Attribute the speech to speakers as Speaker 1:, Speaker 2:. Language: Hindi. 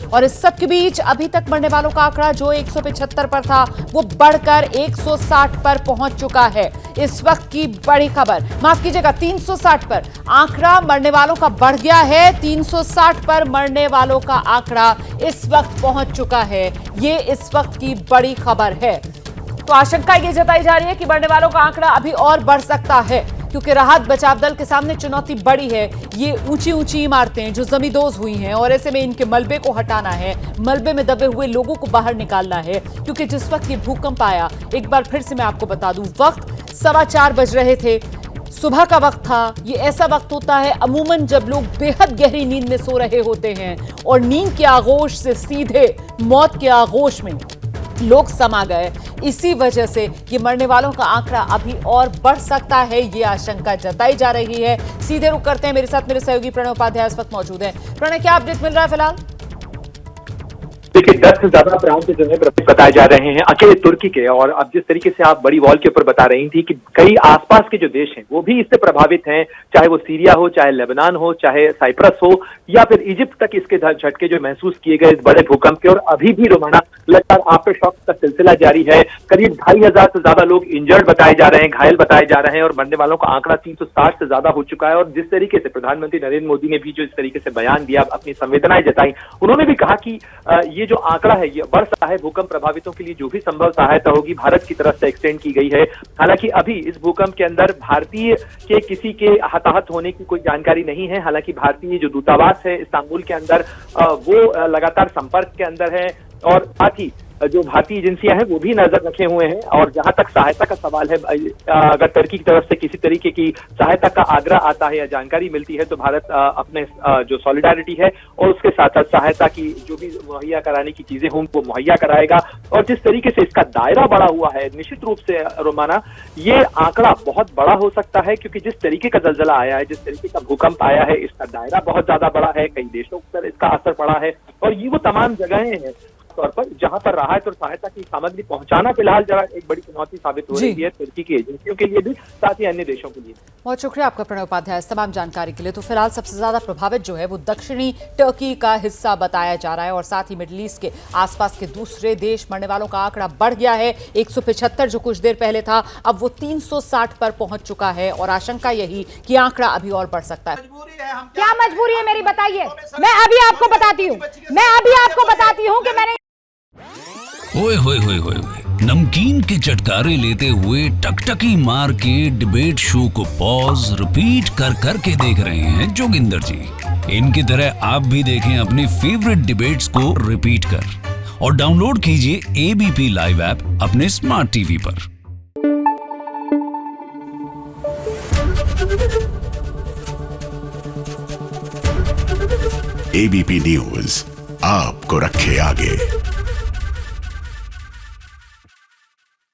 Speaker 1: और इस सब के बीच अभी तक मरने वालों का आंकड़ा जो 175 पर था वो बढ़कर 160 पर पहुंच चुका है। इस वक्त की बड़ी खबर, माफ कीजिएगा 360 पर आंकड़ा मरने वालों का बढ़ गया है। 360 पर मरने वालों का आंकड़ा इस वक्त पहुंच चुका है। ये इस वक्त की बड़ी खबर है। तो आशंका ये जताई जा रही है कि मरने वालों का आंकड़ा अभी और बढ़ सकता है, क्योंकि राहत बचाव दल के सामने चुनौती बड़ी है। ये ऊंची ऊंची इमारतें जो जमींदोज हुई हैं और ऐसे में इनके मलबे को हटाना है, मलबे में दबे हुए लोगों को बाहर निकालना है। क्योंकि जिस वक्त ये भूकंप आया, एक बार फिर से मैं आपको बता दूं, वक्त 4:15 बज रहे थे, सुबह का वक्त था। ये ऐसा वक्त होता है अमूमन जब लोग बेहद गहरी नींद में सो रहे होते हैं और नींद के आगोश से सीधे मौत के आगोश में लोग समा गए। इसी वजह से ये मरने वालों का आंकड़ा अभी और बढ़ सकता है, ये आशंका जताई जा रही है। सीधे रुक करते हैं, मेरे साथ मेरे सहयोगी प्रणय उपाध्याय इस वक्त मौजूद हैं। प्रणय, क्या अपडेट मिल रहा है फिलहाल?
Speaker 2: देखिए 10 से ज्यादा प्रांत जो है बताए जा रहे हैं अकेले तुर्की के। और अब जिस तरीके से आप बड़ी वॉल के ऊपर बता रही थी कि कई आसपास के जो देश हैं वो भी इससे प्रभावित हैं, चाहे वो सीरिया हो, चाहे लेबनान हो, चाहे साइप्रस हो या फिर इजिप्ट तक इसके झटके जो महसूस किए गए इस बड़े भूकंप के। और अभी भी रोमाना लगातार आफ्टर शॉक का सिलसिला जारी है। करीब 2500 से ज्यादा लोग इंजर्ड बताए जा रहे हैं, घायल बताए जा रहे हैं और मरने वालों का आंकड़ा 360 से ज्यादा हो चुका है। और जिस तरीके से प्रधानमंत्री नरेंद्र मोदी ने भी जो इस तरीके से बयान दिया, अपनी संवेदनाएं जताई, उन्होंने भी कहा कि ये जो आंकड़ा है ये बढ़ सकता है। भूकंप प्रभावितों के लिए जो भी संभव सहायता होगी भारत की तरफ से एक्सटेंड की गई है। हालांकि अभी इस भूकंप के अंदर भारतीय के किसी के हताहत होने की कोई जानकारी नहीं है। हालांकि भारतीय जो दूतावास है इस्तांबुल के अंदर वो लगातार संपर्क के अंदर है और साथ ही जो भारतीय एजेंसियां हैं वो भी नजर रखे हुए हैं। और जहां तक सहायता का सवाल है, अगर टर्की की तरफ से किसी तरीके की सहायता का आग्रह आता है या जानकारी मिलती है तो भारत अपने जो सॉलिडारिटी है और उसके साथ साथ सहायता की जो भी मुहैया कराने की चीजें हों वो मुहैया कराएगा। और जिस तरीके से इसका दायरा बड़ा हुआ है, निश्चित रूप से रोमाना ये आंकड़ा बहुत बड़ा हो सकता है, क्योंकि जिस तरीके का जलजला आया है, जिस तरीके का भूकंप आया है, इसका दायरा बहुत ज्यादा बड़ा है, कई देशों पर इसका असर पड़ा है। और ये वो तमाम जगहें हैं तौर पर जहां पर राहत और सहायता की सामग्री पहुंचाना फिलहाल जरा एक बड़ी चुनौती साबित हो रही है तुर्की की एजेंसियों के लिए भी, साथ ही अन्य देशों के लिए।
Speaker 1: बहुत शुक्रिया आपका प्रणय उपाध्याय इस तमाम जानकारी के लिए। तो फिलहाल सबसे ज्यादा प्रभावित जो है वो दक्षिणी टर्की का हिस्सा बताया जा रहा है और साथ ही मिडिल ईस्ट के आसपास के दूसरे देश। मरने वालों का आंकड़ा बढ़ गया है, 175 जो कुछ देर पहले था अब वो 360 पर पहुंच चुका है और आशंका यही कि आंकड़ा अभी और बढ़ सकता है।
Speaker 3: क्या मजबूरी है मेरी, बताइए। मैं अभी आपको बताती हूँ कि मैंने
Speaker 4: ओए होए होए होए नमकीन के चटकारे लेते हुए टकटकी मार के डिबेट शो को पॉज रिपीट कर करके देख रहे हैं जोगिंदर जी। इनकी तरह आप भी देखें अपने फेवरेट डिबेट्स को रिपीट कर और डाउनलोड कीजिए एबीपी लाइव ऐप अपने स्मार्ट टीवी पर।
Speaker 5: एबीपी न्यूज आपको रखे आगे।